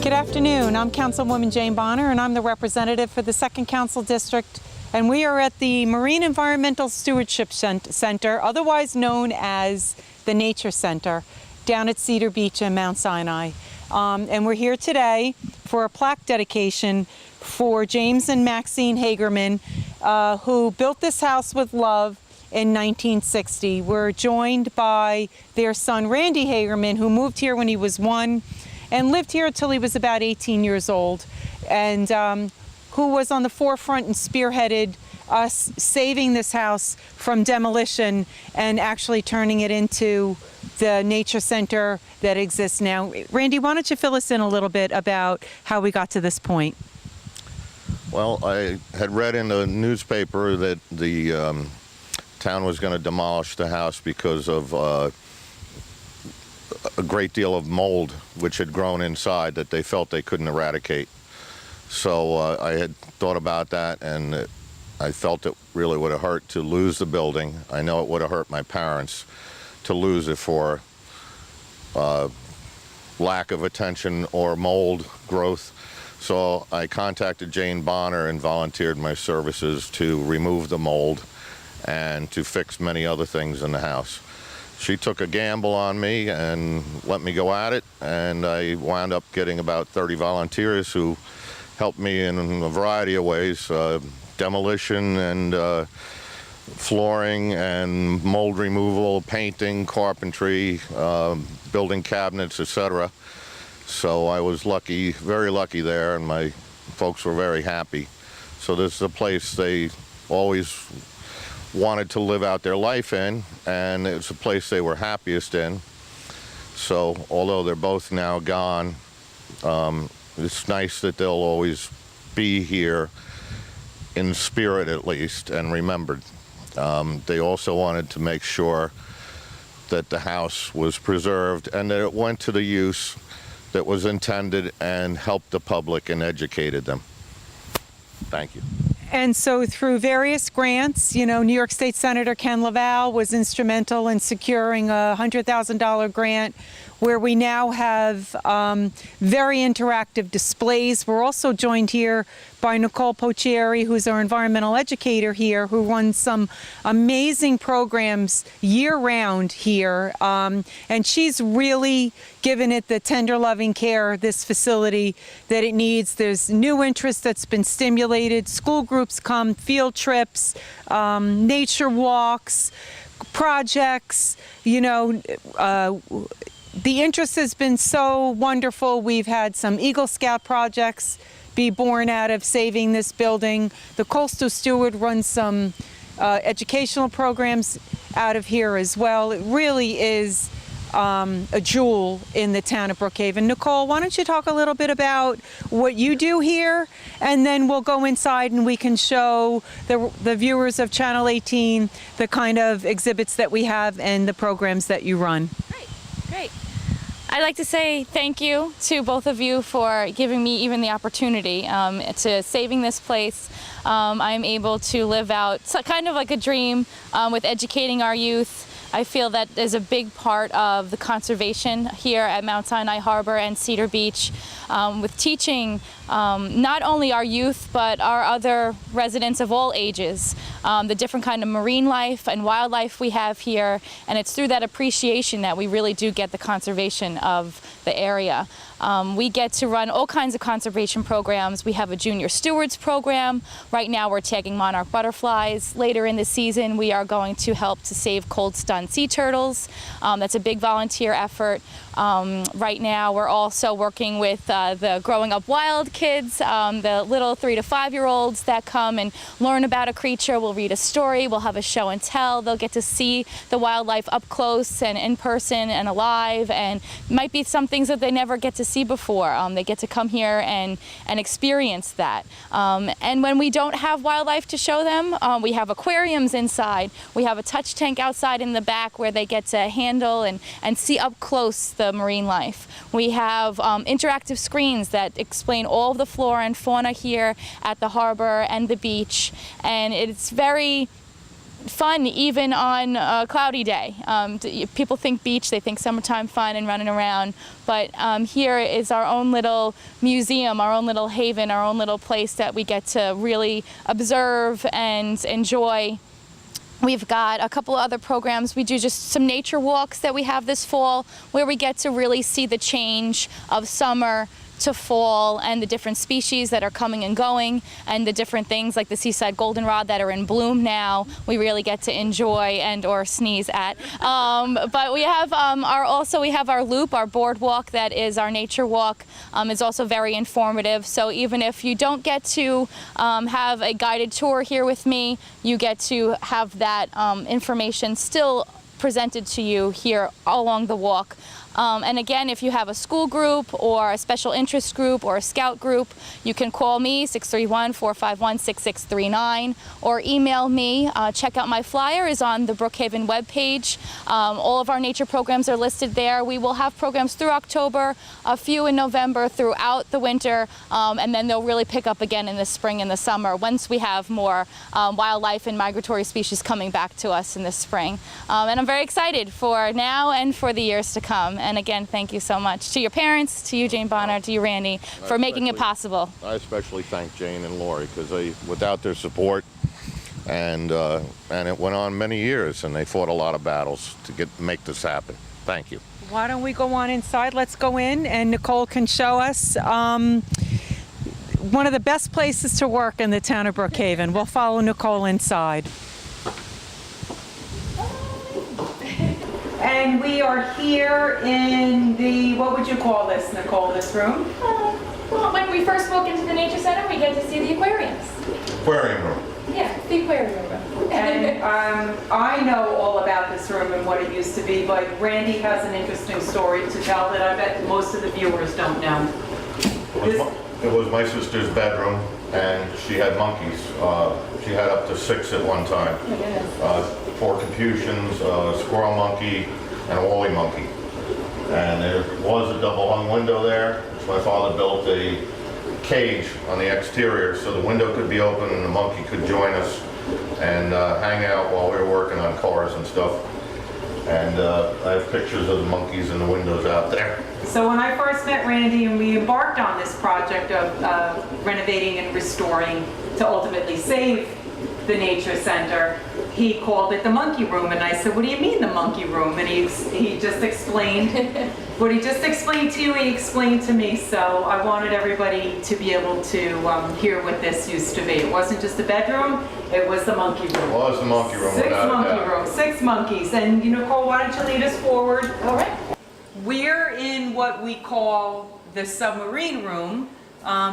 Good afternoon. I'm Councilwoman Jane Bonner, and I'm the representative for the 2nd Council District, and we are at the Marine Environmental Stewardship Center, otherwise known as the Nature Center, down at Cedar Beach in Mount Sinai. And we're here today for a plaque dedication for James and Maxine Hagerman, who built this house with love in 1960. We're joined by their son, Randy Hagerman, who moved here when he was 1 and lived here until he was about 18 years old, and who was on the forefront and spearheaded us saving this house from demolition and actually turning it into the nature center that exists now. Randy, why don't you fill us in a little bit about how we got to this point? Well, I had read in the newspaper that the town was going to demolish the house because of a great deal of mold which had grown inside that they felt they couldn't eradicate. So I had thought about that, and I felt it really would have hurt to lose the building. I know it would have hurt my parents to lose it for lack of attention or mold growth. So I contacted Jane Bonner and volunteered my services to remove the mold and to fix many other things in the house. She took a gamble on me and let me go at it, and I wound up getting about 30 volunteers who helped me in a variety of ways, demolition and flooring and mold removal, painting, carpentry, building cabinets, etc. So I was lucky, very lucky there, and my folks were very happy. So this is a place they always wanted to live out their life in, and it's a place they were happiest in. So although they're both now gone, it's nice that they'll always be here in spirit, at least, and remembered. They also wanted to make sure that the house was preserved and that it went to the use that was intended and helped the public and educated them. Thank you. And so through various grants, you know, New York State Senator Ken LaValle was instrumental in securing a $100,000 grant where we now have very interactive displays. We're also joined here by Nicole Poccieri, who's our environmental educator here, who runs some amazing programs year-round here. And she's really given it the tender, loving care, this facility, that it needs. There's new interest that's been stimulated. School groups come, field trips, nature walks, projects, you know, the interest has been so wonderful. We've had some Eagle Scout projects be born out of saving this building. The Coastal Steward runs some educational programs out of here as well. It really is a jewel in the town of Brookhaven. Nicole, why don't you talk a little bit about what you do here, and then we'll go inside and we can show the viewers of Channel 18 the kind of exhibits that we have and the programs that you run. Great. I'd like to say thank you to both of you for giving me even the opportunity to saving this place. I'm able to live out kind of like a dream with educating our youth. I feel that is a big part of the conservation here at Mount Sinai Harbor and Cedar Beach, with teaching not only our youth but our other residents of all ages the different kind of marine life and wildlife we have here, and it's through that appreciation that we really do get the conservation of the area. We get to run all kinds of conservation programs. We have a junior stewards program. Right now we're tagging monarch butterflies. Later in the season we are going to help to save cold stunned sea turtles. That's a big volunteer effort. Right now we're also working with the Growing Up Wild kids, the little 3 to 5 year olds that come and learn about a creature. We'll read a story, we'll have a show and tell. They'll get to see the wildlife up close and in person and alive, and might be some things that they never get to see before. They get to come here and experience that. And when we don't have wildlife to show them, we have aquariums inside. We have a touch tank outside in the back where they get to handle and see up close the marine life. We have interactive screens that explain all of the flora and fauna here at the harbor and the beach, and it's very fun even on a cloudy day. People think beach, they think summertime fun and running around, but here is our own little museum, our own little haven, our own little place that we get to really observe and enjoy. We've got a couple of other programs. We do just some nature walks that we have this fall where we get to really see the change of summer to fall and the different species that are coming and going and the different things like the seaside goldenrod that are in bloom now. We really get to enjoy and or sneeze at. But we have we have our loop, our boardwalk that is our nature walk. It's also very informative. So even if you don't get to have a guided tour here with me, you get to have that information still presented to you here along the walk. And again, if you have a school group or a special interest group or a scout group, you can call me 631-451-6639 or email me. Check out my flyer is on the Brookhaven webpage. All of our nature programs are listed there. We will have programs through October, a few in November, throughout the winter, and then they'll really pick up again in the spring and the summer once we have more wildlife and migratory species coming back to us in the spring. And I'm very excited for now and for the years to come. And again, thank you so much to your parents, to you, Jane Bonner, to you, Randy, for making it possible. I especially thank Jane and Lori because without their support, and it went on many years, and they fought a lot of battles to make this happen. Thank you. Why don't we go on inside? Let's go in, and Nicole can show us one of the best places to work in the town of Brookhaven. We'll follow Nicole inside. And we are here in the, what would you call this, Nicole, this room? Well, when we first walk into the Nature Center, we get to see the aquariums. Aquarium room. Yeah, the aquarium room. And I know all about this room and what it used to be, but Randy has an interesting story to tell that I bet most of the viewers don't know. It was my sister's bedroom, and she had monkeys. She had up to 6 at one time. 4 Capuchins, a squirrel monkey, and a woolly monkey. And there was a double hung window there, which my father built a cage on the exterior so the window could be open and the monkey could join us and hang out while we were working on cars and stuff. And I have pictures of the monkeys in the windows out there. So when I first met Randy and we embarked on this project of renovating and restoring to ultimately save the Nature Center, he called it the monkey room, and I said, what do you mean the monkey room? And he just explained what he just explained to you, he explained to me. So I wanted everybody to be able to hear what this used to be. It wasn't just a bedroom, it was the monkey room. It was the monkey room. 6 monkey rooms, 6 monkeys. And Nicole, why don't you lead us forward? All right. We're in what we call the Submarine room,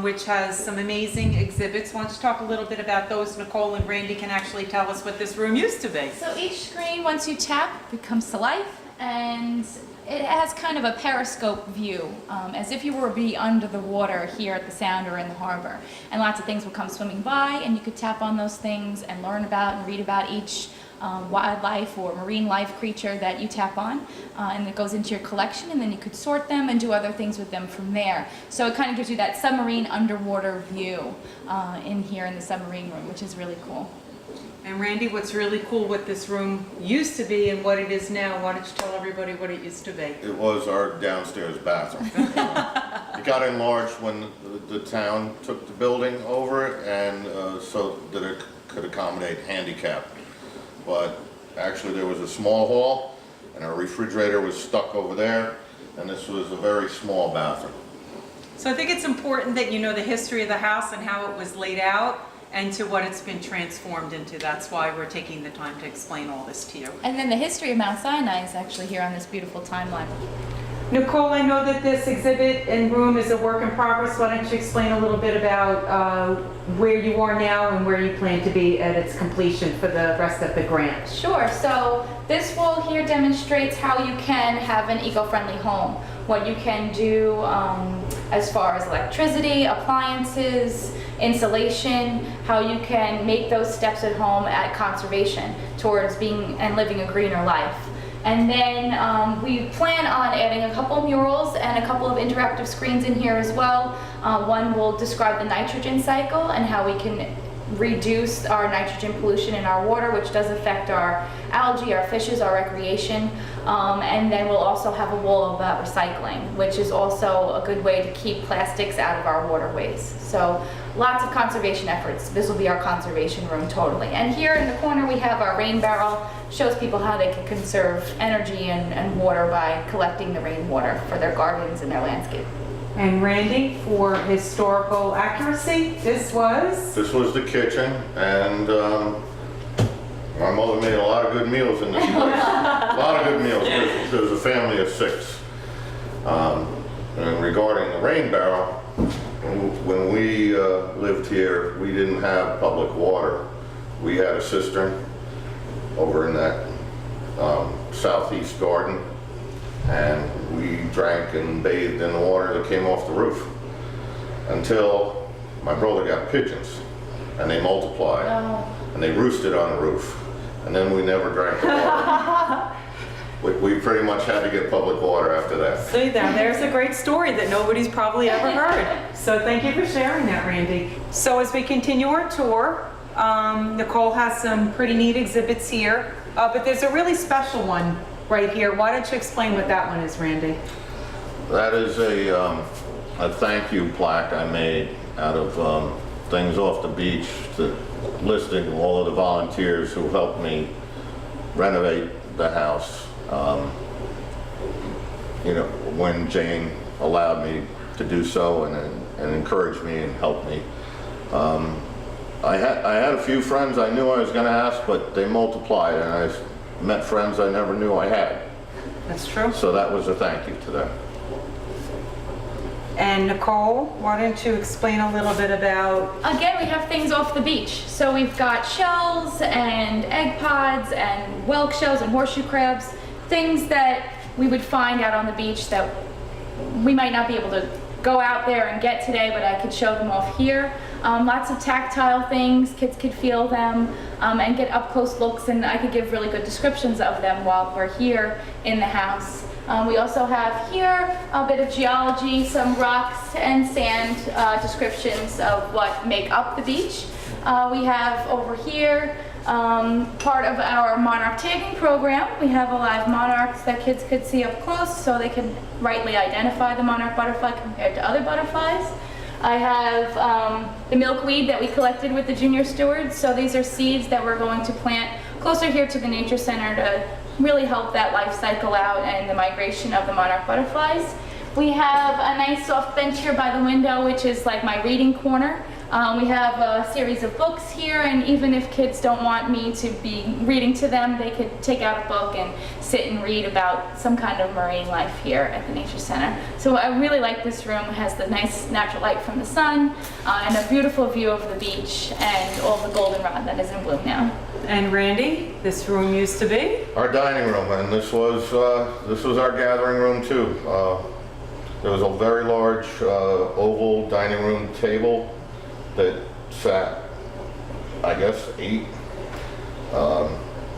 which has some amazing exhibits. Why don't you talk a little bit about those? Nicole and Randy can actually tell us what this room used to be. So each screen, once you tap, comes to life, and it has kind of a periscope view, as if you were to be under the water here at the Sound or in the harbor. And lots of things will come swimming by, and you could tap on those things and learn about and read about each wildlife or marine life creature that you tap on, and it goes into your collection, and then you could sort them and do other things with them from there. So it kind of gives you that submarine underwater view in here in the submarine room, which is really cool. And Randy, what's really cool what this room used to be and what it is now, why don't you tell everybody what it used to be? It was our downstairs bathroom. It got enlarged when the town took the building over it, and so that it could accommodate handicap. But actually there was a small hall, and our refrigerator was stuck over there, and this was a very small bathroom. So I think it's important that you know the history of the house and how it was laid out and to what it's been transformed into. That's why we're taking the time to explain all this to you. And then the history of Mount Sinai is actually here on this beautiful timeline. Nicole, I know that this exhibit and room is a work in progress. Why don't you explain a little bit about where you are now and where you plan to be at its completion for the rest of the grant? Sure. So this wall here demonstrates how you can have an eco-friendly home. What you can do as far as electricity, appliances, insulation, how you can make those steps at home at conservation towards being and living a greener life. And then we plan on adding a couple murals and a couple of interactive screens in here as well. One will describe the nitrogen cycle and how we can reduce our nitrogen pollution in our water, which does affect our algae, our fishes, our recreation. And then we'll also have a wall about recycling, which is also a good way to keep plastics out of our waterways. So lots of conservation efforts. This will be our conservation room totally. And here in the corner we have our rain barrel. Shows people how they can conserve energy and water by collecting the rainwater for their gardens and their landscape. And Randy, for historical accuracy, this was the kitchen, and my mother made a lot of good meals in this place. A lot of good meals. There was a family of 6. And regarding the rain barrel, when we lived here, we didn't have public water. We had a cistern over in that southeast garden, and we drank and bathed in the water that came off the roof until my brother got pigeons, and they multiplied, and they roosted on the roof, and then we never drank the water. We pretty much had to get public water after that. See, there's a great story that nobody's probably ever heard. So thank you for sharing that, Randy. So as we continue our tour, Nicole has some pretty neat exhibits here, but there's a really special one right here. Why don't you explain what that one is, Randy? That is a thank you plaque I made out of things off the beach, listing all of the volunteers who helped me renovate the house. You know, when Jane allowed me to do so and encouraged me and helped me. I had a few friends I knew I was going to ask, but they multiplied, and I met friends I never knew I had. That's true. So that was a thank you to them. And Nicole, why don't you explain a little bit about... Again, we have things off the beach. So we've got shells and egg pods and whelk shells and horseshoe crabs, things that we would find out on the beach that we might not be able to go out there and get today, but I could show them off here. Lots of tactile things, kids could feel them and get up close looks, and I could give really good descriptions of them while we're here in the house. We also have here a bit of geology, some rocks and sand descriptions of what make up the beach. We have over here part of our monarch tagging program. We have alive monarchs that kids could see up close so they can rightly identify the monarch butterfly compared to other butterflies. I have the milkweed that we collected with the junior stewards. So these are seeds that we're going to plant closer here to the nature center to really help that life cycle out and the migration of the monarch butterflies. We have a nice soft bench here by the window, which is like my reading corner. We have a series of books here, and even if kids don't want me to be reading to them, they could take out a book and sit and read about some kind of marine life here at the Nature Center. So I really like this room. It has the nice natural light from the sun and a beautiful view of the beach and all the goldenrod that is in bloom now. And Randy, this room used to be? Our dining room, and this was our gathering room too. There was a very large oval dining room table that sat, I guess, 8.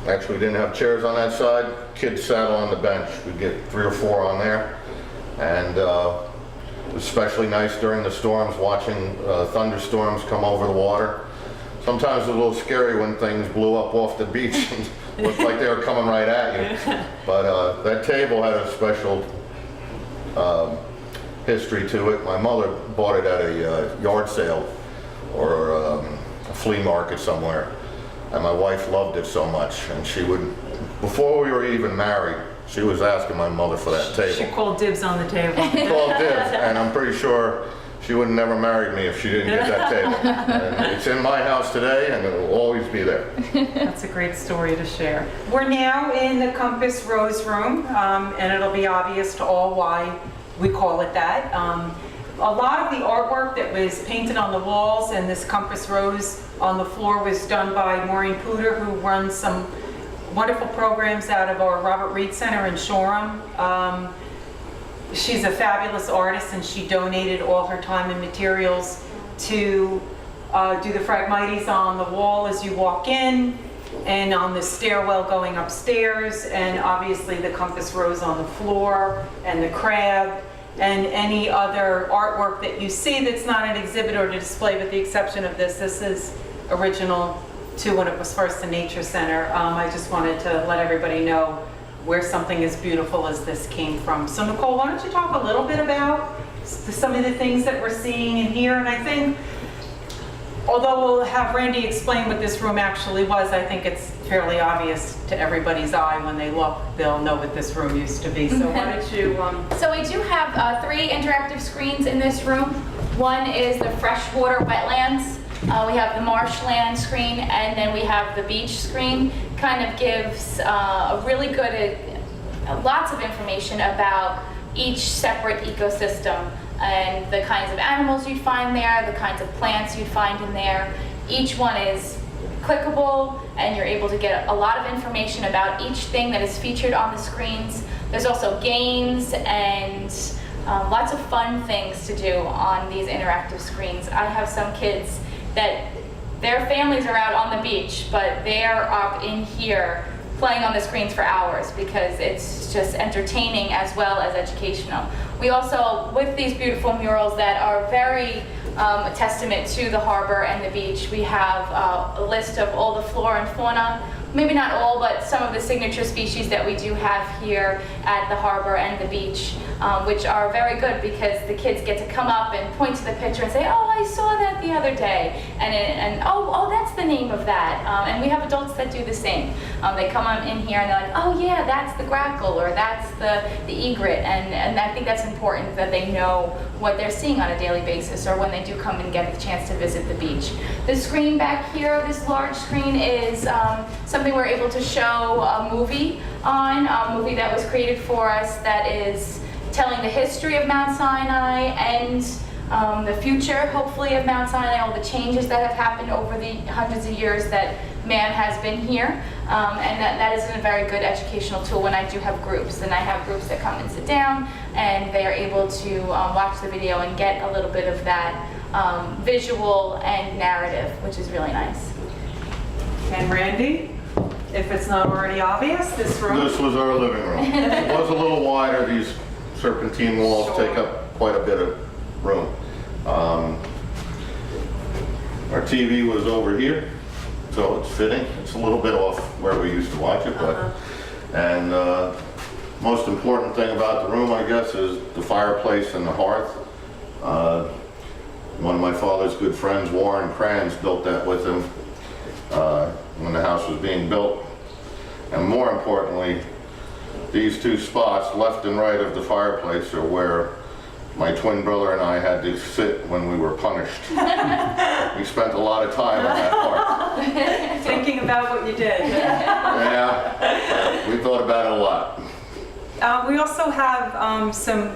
Actually, we didn't have chairs on that side. Kids sat on the bench. We'd get 3 or 4 on there. And it was especially nice during the storms, watching thunderstorms come over the water. Sometimes it was a little scary when things blew up off the beach and looked like they were coming right at you. But that table had a special history to it. My mother bought it at a yard sale or a flea market somewhere, and my wife loved it so much, and she would, before we were even married, she was asking my mother for that table. She called dibs on the table. She called dibs, and I'm pretty sure she would have never married me if she didn't get that table. And it's in my house today, and it will always be there. That's a great story to share. We're now in the Compass Rose Room, and it'll be obvious to all why we call it that. A lot of the artwork that was painted on the walls and this Compass Rose on the floor was done by Maureen Pooter, who runs some wonderful programs out of our Robert Reed Center in Shoreham. She's a fabulous artist, and she donated all her time and materials to do the Phragmites on the wall as you walk in, and on the stairwell going upstairs, and obviously the Compass Rose on the floor, and the crab, and any other artwork that you see that's not an exhibit or a display, with the exception of this. This is original to when it was first a nature center. I just wanted to let everybody know where something as beautiful as this came from. So Nicole, why don't you talk a little bit about some of the things that we're seeing in here? And I think, although we'll have Randy explain what this room actually was, I think it's fairly obvious to everybody's eye when they look, they'll know what this room used to be. So why don't you... So we do have 3 interactive screens in this room. One is the freshwater wetlands. We have the marshland screen, and then we have the beach screen. Kind of gives a really good, lots of information about each separate ecosystem and the kinds of animals you'd find there, the kinds of plants you'd find in there. Each one is clickable, and you're able to get a lot of information about each thing that is featured on the screens. There's also games and lots of fun things to do on these interactive screens. I have some kids that their families are out on the beach, but they're up in here playing on the screens for hours because it's just entertaining as well as educational. We also, with these beautiful murals that are very a testament to the harbor and the beach, we have a list of all the flora and fauna, maybe not all, but some of the signature species that we do have here at the harbor and the beach, which are very good because the kids get to come up and point to the picture and say, oh, I saw that the other day, and oh, that's the name of that. And we have adults that do the same. They come on in here and they're like, oh yeah, that's the grackle, or that's the egret, and I think that's important that they know what they're seeing on a daily basis, or when they do come and get the chance to visit the beach. The screen back here, this large screen, is something we're able to show a movie on, a movie that was created for us that is telling the history of Mount Sinai and the future, hopefully, of Mount Sinai, all the changes that have happened over the hundreds of years that man has been here. And that is a very good educational tool when I do have groups. And I have groups that come and sit down, and they are able to watch the video and get a little bit of that visual and narrative, which is really nice. And Randy, if it's not already obvious, this room? This was our living room. It was a little wider. These serpentine walls take up quite a bit of room. Our TV was over here, so it's fitting. It's a little bit off where we used to watch it, but and most important thing about the room, I guess, is the fireplace and the hearth. One of my father's good friends, Warren Kranz, built that with him when the house was being built. And more importantly, these 2 spots, left and right of the fireplace, are where my twin brother and I had to sit when we were punished. We spent a lot of time on that part. Thinking about what you did. Yeah, we thought about it a lot. We also have some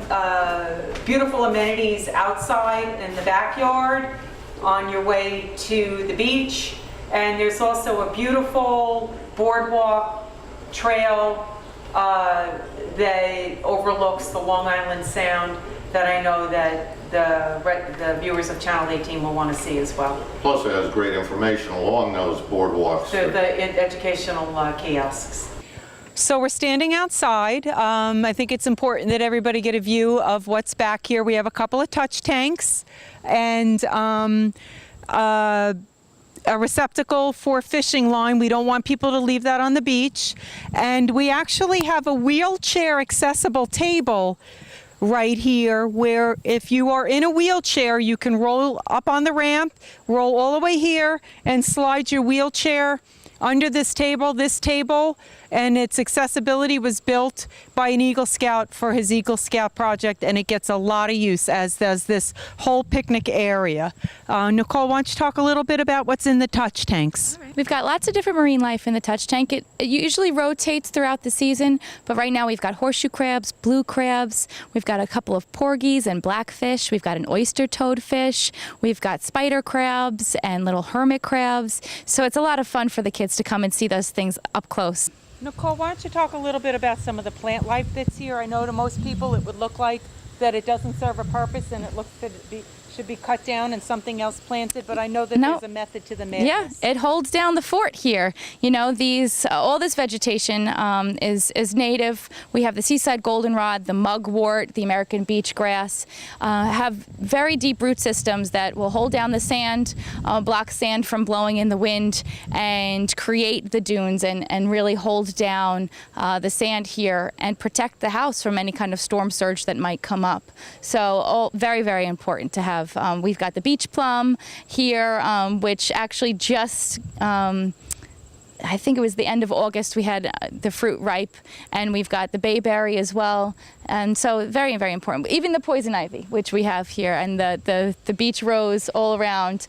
beautiful amenities outside in the backyard on your way to the beach. And there's also a beautiful boardwalk trail that overlooks the Long Island Sound that I know that the viewers of Channel 18 will want to see as well. Plus it has great information along those boardwalks. The educational kiosks. So we're standing outside. I think it's important that everybody get a view of what's back here. We have a couple of touch tanks and a receptacle for fishing line. We don't want people to leave that on the beach. And we actually have a wheelchair accessible table right here where if you are in a wheelchair, you can roll up on the ramp, roll all the way here, and slide your wheelchair under this table, and its accessibility was built by an Eagle Scout for his Eagle Scout project, and it gets a lot of use, as does this whole picnic area. Nicole, why don't you talk a little bit about what's in the touch tanks? We've got lots of different marine life in the touch tank. It usually rotates throughout the season, but right now we've got horseshoe crabs, blue crabs, we've got a couple of porgies and blackfish, we've got an oyster toadfish, we've got spider crabs and little hermit crabs. So it's a lot of fun for the kids to come and see those things up close. Nicole, why don't you talk a little bit about some of the plant life that's here? I know to most people it would look like that it doesn't serve a purpose and it looks that it should be cut down and something else planted, but I know that No. there's a method to the madness. Yeah, it holds down the fort here. You know, all this vegetation is native. We have the seaside goldenrod, the mugwort, the American beach grass, have very deep root systems that will hold down the sand, block sand from blowing in the wind, and create the dunes and really hold down the sand here and protect the house from any kind of storm surge that might come up. So very, very important to have. We've got the beach plum here, which actually just, I think it was the end of August, we had the fruit ripe, and we've got the bayberry as well. And so very, very important. Even the poison ivy, which we have here, and the beach rose all around.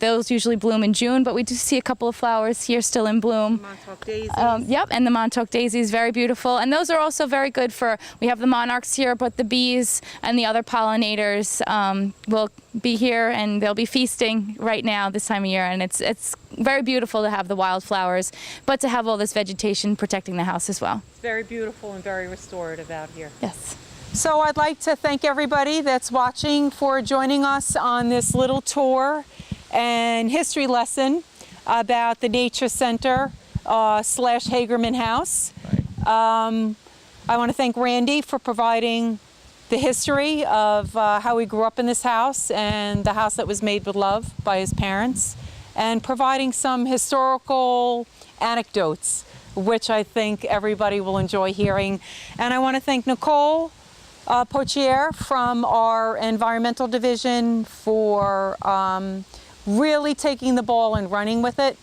Those usually bloom in June, but we do see a couple of flowers here still in bloom. Montauk daisies. Yep, and the Montauk daisy is very beautiful. And those are also very good for, we have the monarchs here, but the bees and the other pollinators will be here, and they'll be feasting right now this time of year. And it's very beautiful to have the wildflowers, but to have all this vegetation protecting the house as well. It's very beautiful and very restorative out here. Yes. So I'd like to thank everybody that's watching for joining us on this little tour and history lesson about the Nature Center / Hagerman House. I want to thank Randy for providing the history of how he grew up in this house and the house that was made with love by his parents, and providing some historical anecdotes, which I think everybody will enjoy hearing. And I want to thank Nicole Pochier from our environmental division for really taking the ball and running with it,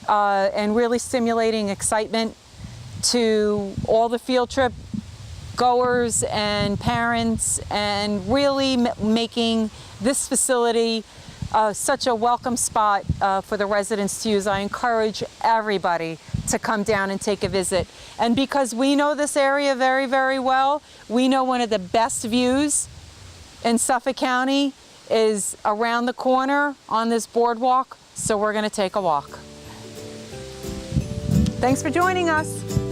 and really stimulating excitement to all the field trip goers and parents, and really making this facility such a welcome spot for the residents to use. I encourage everybody to come down and take a visit. And because we know this area very, very well, we know one of the best views in Suffolk County is around the corner on this boardwalk, so we're going to take a walk. Thanks for joining us.